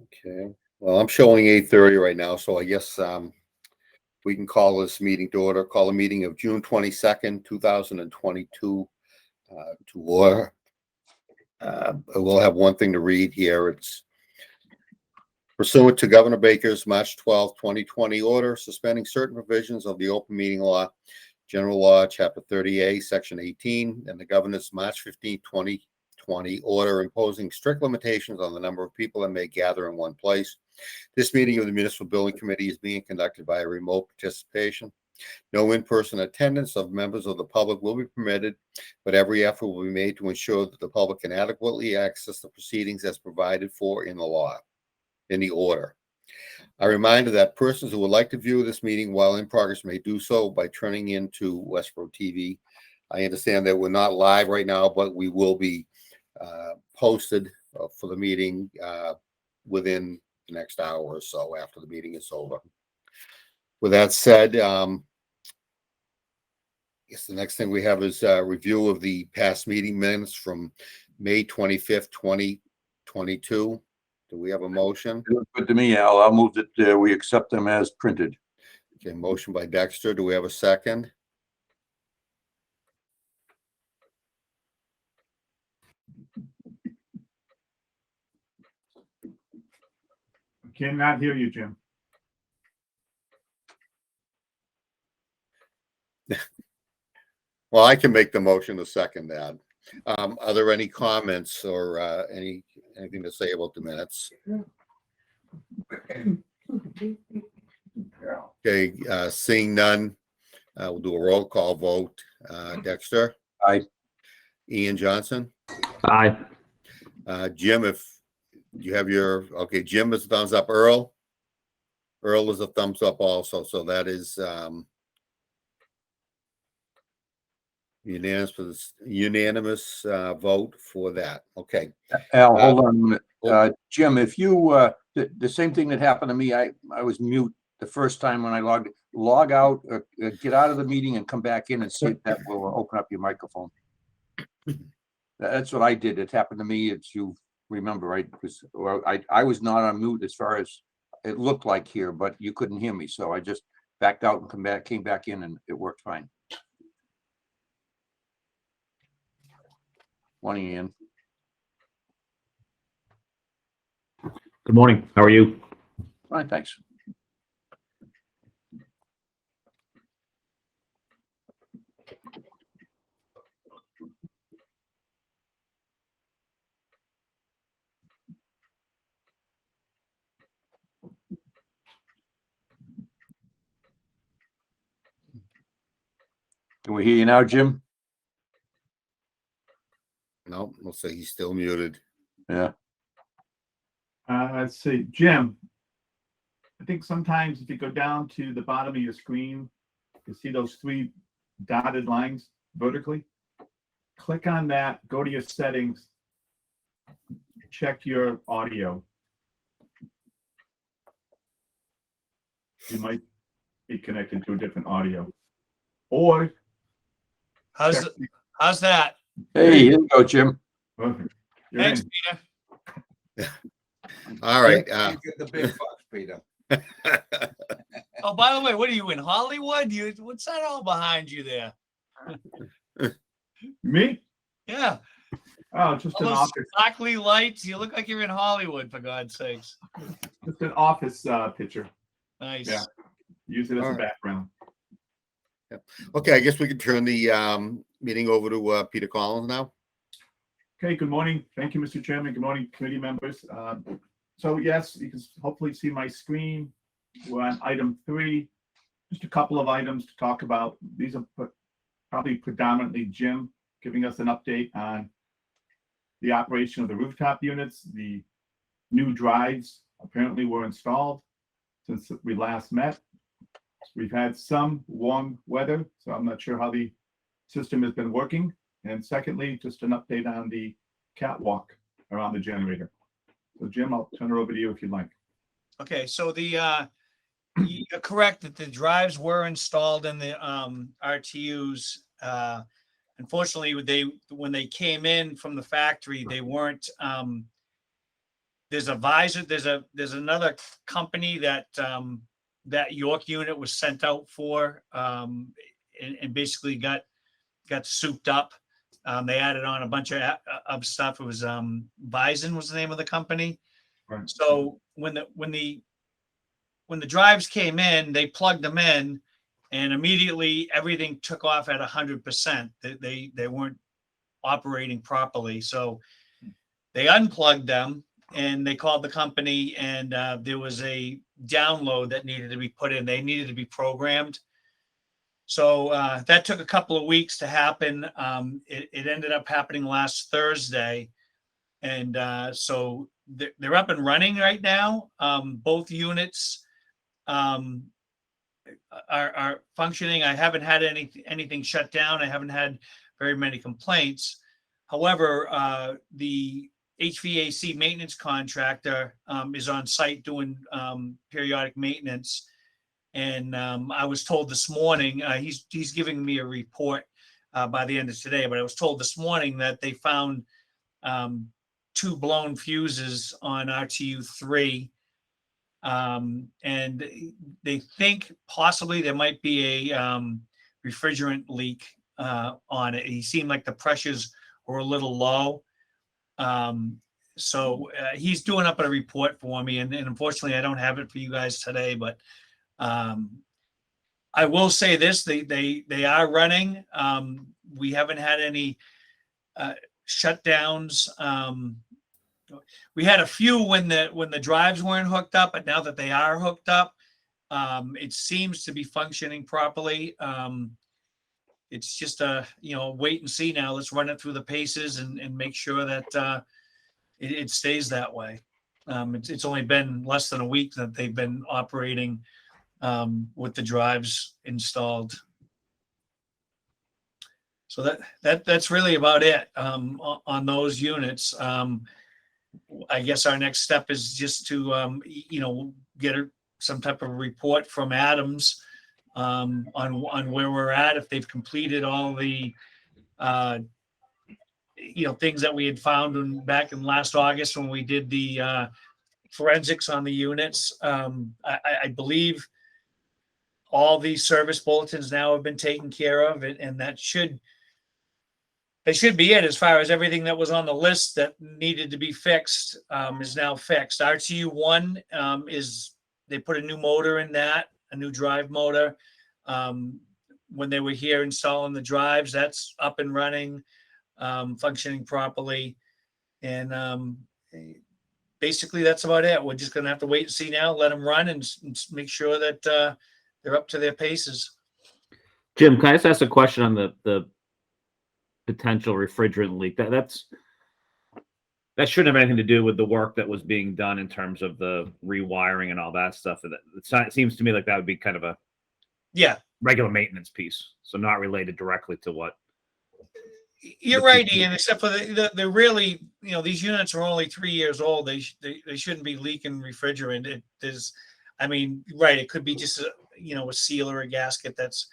Okay, well, I'm showing 8:30 right now, so I guess we can call this meeting to order. Call a meeting of June 22nd, 2022 to order. We'll have one thing to read here. It's pursuant to Governor Baker's March 12th, 2020 order suspending certain provisions of the open meeting law, general law, chapter 30A, section 18, and the governor's March 15th, 2020 order imposing strict limitations on the number of people that may gather in one place. This meeting of the Municipal Building Committee is being conducted by a remote participation. No in-person attendance of members of the public will be permitted, but every effort will be made to ensure that the public can adequately access the proceedings as provided for in the law, in the order. A reminder that persons who would like to view this meeting while in progress may do so by turning into Westborough TV. I understand that we're not live right now, but we will be posted for the meeting within the next hour or so after the meeting is over. With that said, I guess the next thing we have is a review of the past meeting minutes from May 25th, 2022. Do we have a motion? Good to me, Al. I'll move that we accept them as printed. Okay, motion by Dexter. Do we have a second? Cannot hear you, Jim. Well, I can make the motion to second that. Are there any comments or anything to say about the minutes? Okay, seeing none, we'll do a roll call vote. Dexter? Aye. Ian Johnson? Aye. Jim, if you have your, okay, Jim is a thumbs up. Earl is a thumbs up also, so that is unanimous vote for that. Okay. Al, hold on a minute. Jim, if you the same thing that happened to me, I was mute the first time when I log out, get out of the meeting and come back in and see if that will open up your microphone. That's what I did. It happened to me, as you remember, right? Because I was not on mute as far as it looked like here, but you couldn't hear me, so I just backed out and came back in, and it worked fine. Morning, Ian. Good morning. How are you? Fine, thanks. Can we hear you now, Jim? No, we'll say he's still muted. Yeah. Let's see, Jim. I think sometimes if you go down to the bottom of your screen, you see those three dotted lines vertically. Click on that, go to your settings, check your audio. You might be connected to a different audio. Or How's that? Hey, here you go, Jim. Perfect. You're Thanks, in. Peter. All right. You get the big bucks, Peter. Oh, by the way, what are you in Hollywood? What's that all behind you there? Me? Yeah. Oh, just All an those office, sparkly lights. You look like you're in Hollywood, for God's sakes. just an office picture. Nice. Yeah. Use it as All a right. background. Okay, I guess we can turn the meeting over to Peter Collins now. Okay, good morning. Thank you, Mr. Chairman. Good morning, committee members. So yes, you can hopefully see my screen. We're on item 3. Just a couple of items to talk about. These are probably predominantly Jim giving us an update on the operation of the rooftop units. The new drives apparently were installed since we last met. We've had some warm weather, so I'm not sure how the system has been working. And secondly, just an update on the catwalk around the generator. So Jim, I'll turn it over to you if you'd like. Okay, so you're correct that the drives were installed in the RTUs. Unfortunately, when they came in from the factory, they there's a visor, there's another company that, that York unit was sent out for, and basically got souped up. They added on a bunch of stuff. It was, Bison was the name of the company. Right. So when the drives came in, they plugged them in, and immediately everything took off at 100%. They weren't operating properly. So they unplugged them and they called the company, and there was a download that needed to be put in. They needed to be programmed. So that took a couple of weeks to happen. It ended up happening last Thursday. And so they're up and running right now. Both units are functioning. I haven't had anything shut down. I haven't had very many complaints. However, the HVAC maintenance contractor is on site doing periodic maintenance. And I was told this morning, he's giving me a report by the end of today, but I was told this morning that they found 2 blown fuses on RTU 3. And they think possibly there might be a refrigerant leak on it. He seemed like the pressures were a little low. So he's doing up a report for me, and unfortunately I don't have it for you guys today, but I will say this, they are running. We haven't had any shutdowns. We had a few when the drives weren't hooked up, but now that they are hooked up, it seems to be functioning properly. It's just wait and see now. Let's run it through the paces and make sure that it stays that way. It's only been less than a week that they've been operating with the drives installed. So that's really about it on those units. I guess our next step is just to get some type of report from Adams on where we're at, if they've completed all the things that we had found back in last August when we did the forensics on the units. I believe all these service bulletins now have been taken care of, and that should be it as far as everything that was on the list that needed to be fixed is now fixed. RTU 1 they put a new motor in that, a new drive motor. When they were here installing the drives, that's up and running, functioning properly. And basically that's about it. We're just going to have to wait and see now, let them run and make sure that they're up to their paces. Jim, can I just ask a question on the potential refrigerant leak? That shouldn't have anything to do with the work that was being done in terms of the rewiring and all that stuff. It seems to me like that would be kind of a regular maintenance piece, so not related directly to what. You're right, Ian, except for the really, these units are only 3 years old. They shouldn't be leaking refrigerant. It could be just a seal or a gasket that's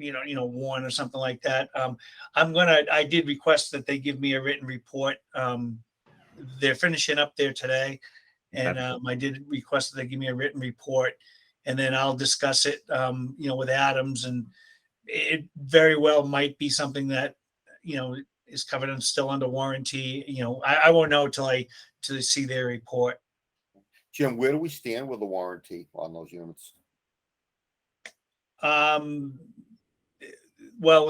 worn or something like that. I did request that they give me a written report. They're finishing up there today, and I did request that they give me a written report, and then I'll discuss it, with Adams, and it very well might be something that, is covered and still under warranty. I won't know till I see their report. Jim, where do we stand with the warranty on those units? Well,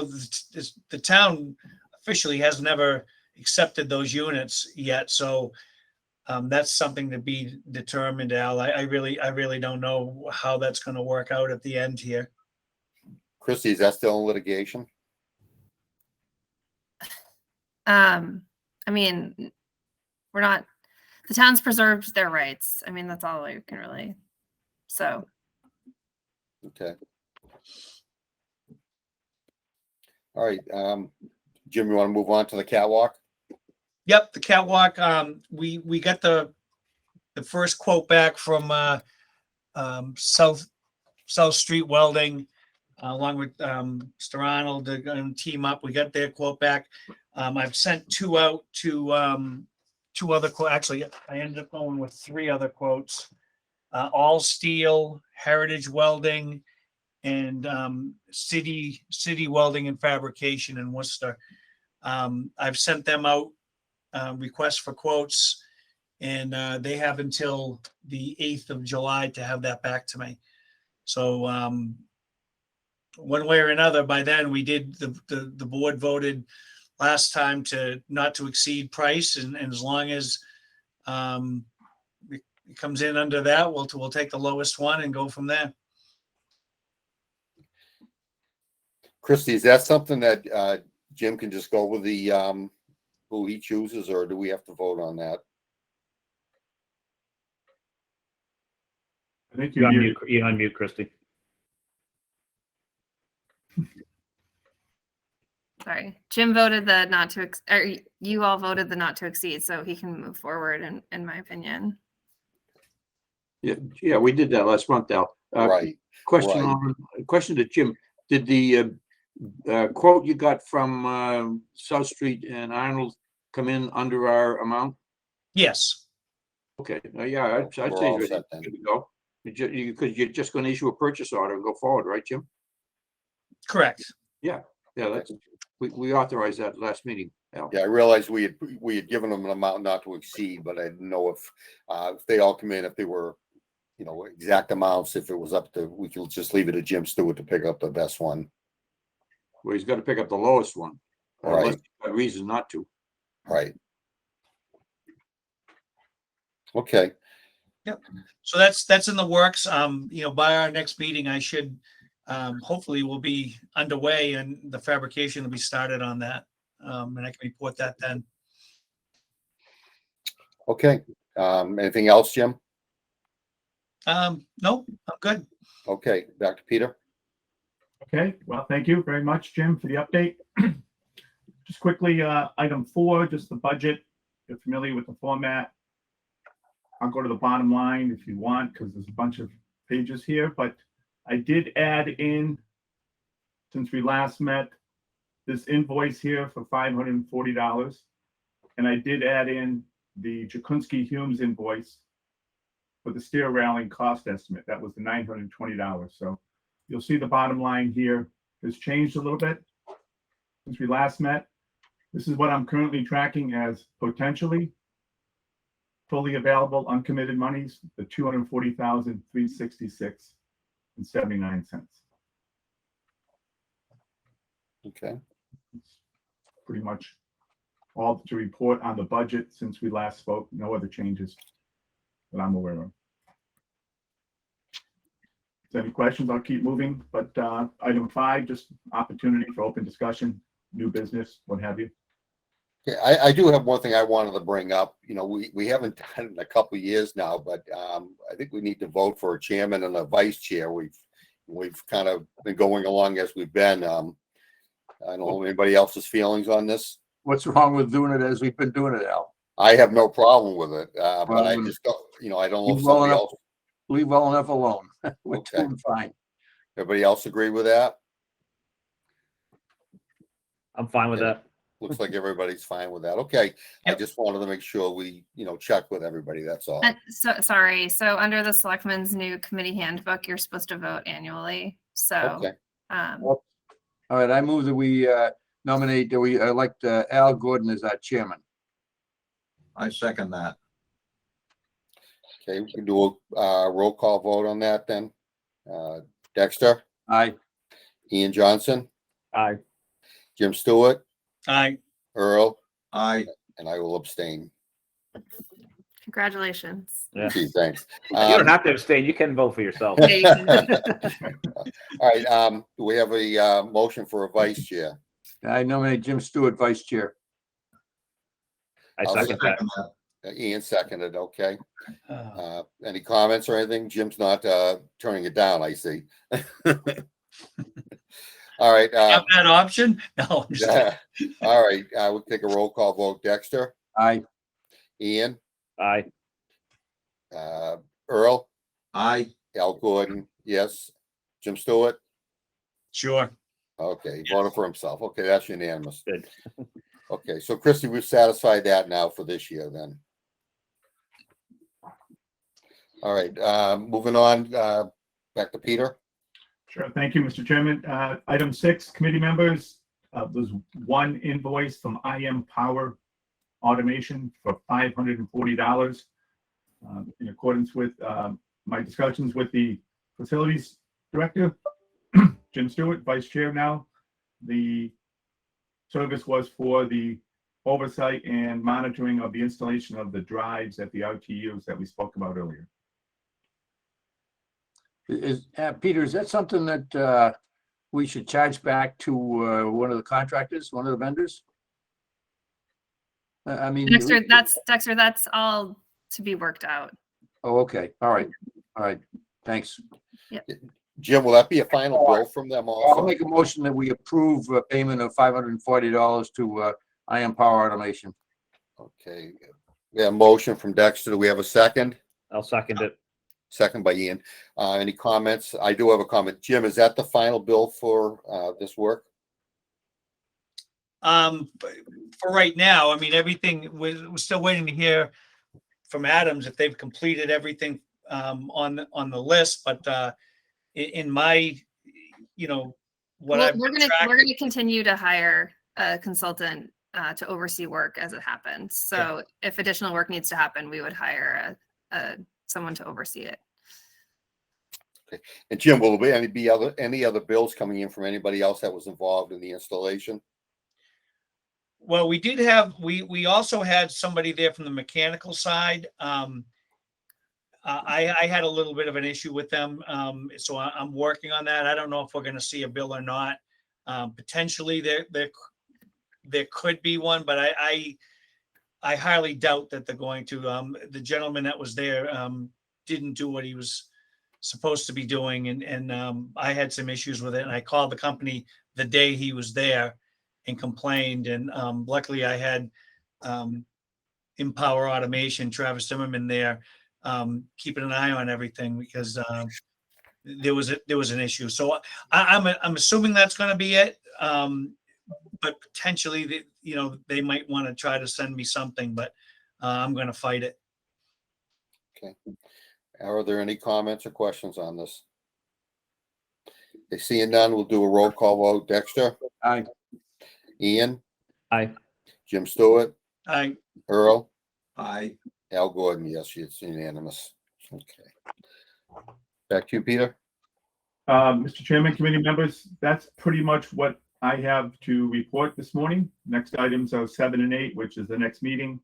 the town officially has never accepted those units yet, so that's something to be determined, Al. I really don't know how that's going to work out at the end here. Christy, is that still in litigation? We're not, the town's preserved their rights. That's all I can really, so. Okay. All right. Jim, you want to move on to the catwalk? Yep, the catwalk. We got the first quote back from South Street Welding, along with Mr. Arnold. They're going to team up. We got their quote back. I've sent 2 out to two other quotes. Actually, I ended up going with three other quotes. All Steel, Heritage Welding, and City Welding and Fabrication in Worcester. I've sent them out requests for quotes, and they have until the 8th of July to have that back to me. So one way or another, by then we did the board voted last time to not to exceed price, and as long as it comes in under that, we'll take the lowest one and go from there. Christie, is that something that Jim can just go with the who he chooses, or do we have to vote on that? I think You you're unmute, muted. you unmute, Christie. Sorry, Jim voted the not to, or you all voted the not to exceed, so he can move forward in my opinion. Yeah, we did that last month, Al. Right. Question right. question to Jim. Did the quote you got from South Street and Arnold come in under our amount? Yes. Okay, yeah, I'd We're say all ready set then. to go. Because you're just going to issue a purchase order and go forward, right, Jim? Correct. Yeah, that's, we authorized that last meeting, Al. Yeah, I realized we had given them an amount not to exceed, but I didn't know if they all come in, if they were, you know, exact amounts. If it was up to, we could just leave it to Jim Stewart to pick up the best one. Well, he's got to pick up the lowest one, unless Right. he's got reason not to. Right. Okay. So that's in the works. You know, by our next meeting, I should hopefully will be underway and the fabrication will be started on that. And I can report that then. Okay. Anything else, Jim? No, I'm good. Okay. Back to Peter. Okay, well, thank you very much, Jim, for the update. Just quickly, item 4, just the budget. You're familiar with the format. I'll go to the bottom line if you want, because there's a bunch of pages here, but I did add in, since we last met, this invoice here for $540. And I did add in the Jakunski Humes invoice for the stair railing cost estimate. That was the $920. So you'll see the bottom line here has changed a little bit since we last met. This is what I'm currently tracking as potentially fully available uncommitted monies, the $240,366.79. Okay. It's pretty much all to report on the budget since we last spoke. No other changes that I'm aware of. If there's any questions, I'll keep moving. But item 5, just opportunity for open discussion, new business, what have you. Yeah, I do have one thing I wanted to bring up. You know, we haven't done it in a couple of years now, but I think we need to vote for a chairman and a vice chair. We've kind of been going along as we've been. I don't know anybody else's feelings on this. What's wrong with doing it as we've been doing it, Al? I have no problem with it, but Well, I just don't, you know, I don't know if leave well somebody enough- else, Leave well enough alone. We're Okay. doing fine. everybody else agree with that? I'm fine with Yeah. that. Looks like everybody's fine with that. Okay. I Yep. just wanted to make sure we, you know, check with everybody. That's all. So sorry. So under the selectmen's new committee handbook, you're supposed to vote annually. So Okay. All right, I move that we nominate, that we elect Al Gordon as our chairman. I second that. Okay, we can do a roll call vote on that then. Dexter, Aye. Ian Johnson, Aye. Jim Stewart, Earl, I and I will abstain. congratulations. Yeah. Gee, thanks. You don't have to abstain. You can vote for yourself. Yeah, you can- All right, do we have a motion for a vice chair? I nominate Jim Stewart, vice chair. I I'll second that. Ian seconded, okay. Uh, Any comments or anything? Jim's not turning it down, I see. All right, Have that option? No, I'm just kidding. all right, we'll take a roll call vote. Dexter, Aye. Ian, Aye. Earl, I Al Gordon, yes. Jim Stewart, Sure. okay, he voted for himself. Okay, that's unanimous. Good. Okay, so Christie, we've satisfied that now for this year then. All right, moving on, back to Peter. Sure. Thank you, Mr. Chairman. Item 6, committee members, there's one invoice from IM Power Automation for $540. In accordance with my discussions with the facilities director, Jim Stewart, vice chair now, the service was for the oversight and monitoring of the installation of the drives at the RTUs that we spoke about earlier. Peter, is that something that we should charge back to one of the contractors, one of the vendors? I mean. Dexter, that's all to be worked out. Oh, okay. All right. Thanks. Jim, will that be a final bill from them I'll also? make a motion that we approve a payment of $540 to IM Power Automation. Okay, we have a motion from Dexter. Do we have a second? I'll second it. Second by Ian. Any comments? I do have a comment. Jim, is that the final bill for this work? For right now, I mean, everything, we're still waiting to hear from Adams if they've completed everything on the list, but in my, what Well, I've we're tracked- gonna continue to hire a consultant to oversee work as it happens. So if additional work needs to happen, we would hire someone to oversee it. Okay. And Jim, will there be any other bills coming in from anybody else that was involved in the installation? Well, we did have, we also had somebody there from the mechanical side. I had a little bit of an issue with them. So I'm working on that. I don't know if we're going to see a bill or not. Potentially there could be one, but I highly doubt that they're going to. The gentleman that was there didn't do what he was supposed to be doing. And I had some issues with it. And I called the company the day he was there and complained. And luckily I had Empower Automation, Travis Zimmerman there, keeping an eye on everything because there was an issue. So I'm assuming that's going to be it. But potentially, they might want to try to send me something, but I'm going to fight it. Okay. Are there any comments or questions on this? They seeing none, we'll do a roll call vote. Dexter? Aye. Ian? Aye. Jim Stewart? I Earl? Aye. Al Gordon, yes, it's unanimous. Okay. Back to you, Peter. Mr. Chairman, committee members, that's pretty much what I have to report this morning. Next items are 7 and 8, which is the next meeting,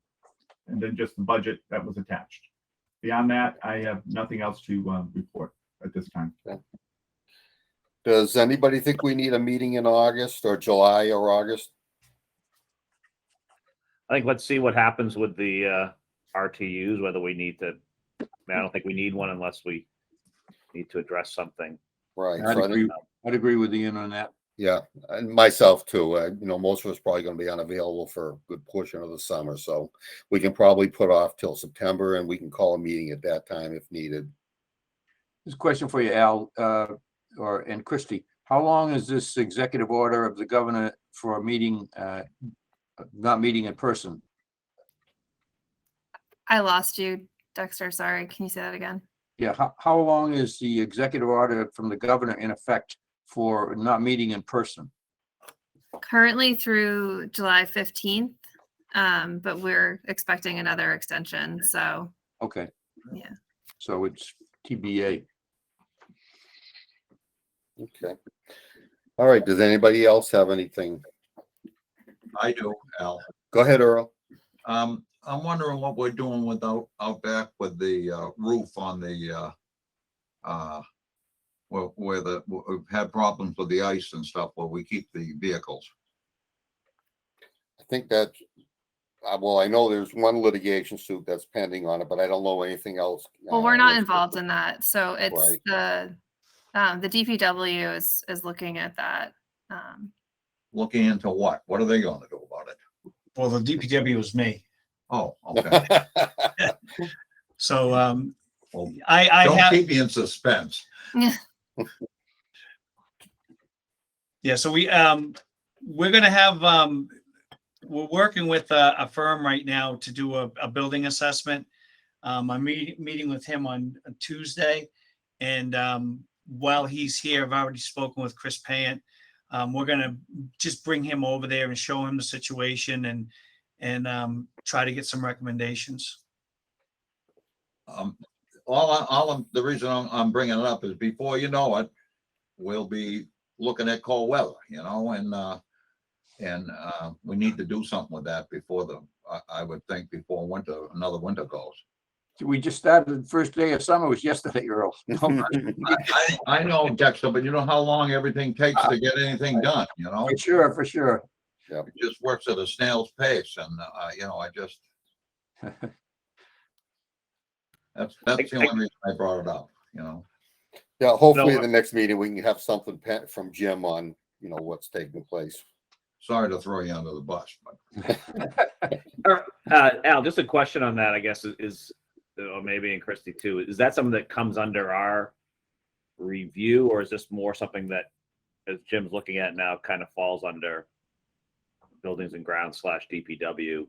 and then just the budget that was attached. Beyond that, I have nothing else to report at this time. Does anybody think we need a meeting in August or July or August? I think let's see what happens with the RTUs, whether we need to. I don't think we need one unless we need to address something. Right. I'd So I'd agree with Ian on that. yeah, and myself too. Most of us probably going to be unavailable for a good portion of the summer, so we can probably put off till September, and we can call a meeting at that time if needed. This question for you, Al, and Christie. How long is this executive order of the governor for a meeting, not meeting in person? I lost you, Dexter. Sorry. Can you say that again? Yeah, how long is the executive order from the governor in effect for not meeting in person? Currently through July 15th, but we're expecting another extension. So Okay. Yeah. So it's TBA. Okay. All right. Does anybody else have anything? I do, Al. Go ahead, Earl. I'm wondering what we're doing with out back with the roof on the where we've had problems with the ice and stuff where we keep the vehicles. I think that, well, I know there's one litigation suit that's pending on it, but I don't know anything else. well, we're not involved in that. So it's Right. the DPW is looking at that. Looking into what? What are they going to do about it? well, the DPW was me. Oh, okay. So Well, I don't have, keep me in suspense. yeah. So we're going to have, we're working with a firm right now to do a building assessment. I'm meeting with him on Tuesday. And while he's here, I've already spoken with Chris Payant. We're gonna just bring him over there and show him the situation and try to get some recommendations. The reason I'm bringing it up is before you know it, we'll be looking at cold weather, and we need to do something with that before I would think before another winter goes. We just started, the first day of summer was yesterday, Earl. I know, Dexter, but you know how long everything takes to get anything done, For sure, for sure. It just works at a snail's pace, and I just that's the only reason I brought it up. Yeah, hopefully No, the next meeting, we can have something from Jim on, what's taking place. Sorry to throw you under the bus, but Al, just a question on that, I guess, is or maybe in Christie too. Is that something that comes under our review, or is this more something that, as Jim's looking at now, kind of falls under buildings and grounds / DPW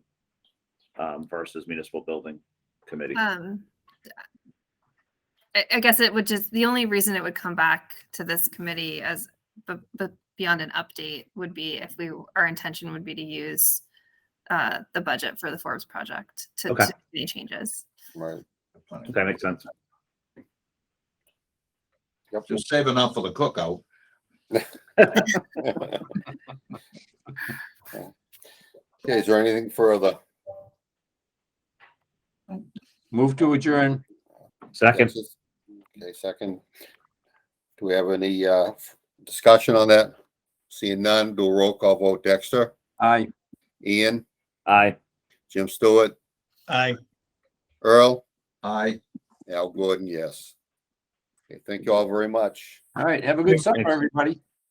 versus municipal building committee? I guess it would just, the only reason it would come back to this committee as, but beyond an update would be if our intention would be to use the budget for the Forbes project to make any changes. Right. That makes sense. Yep. just save enough for the cookout. Okay, is there anything further? Move to adjourn. Second. Okay, second. Do we have any discussion on that? Seeing none, do a roll call vote. Dexter, Aye. Ian, Aye. Jim Stewart, Earl, I Al Gordon, yes. Okay, thank you all very much. All right. Have a good summer, Thanks. everybody.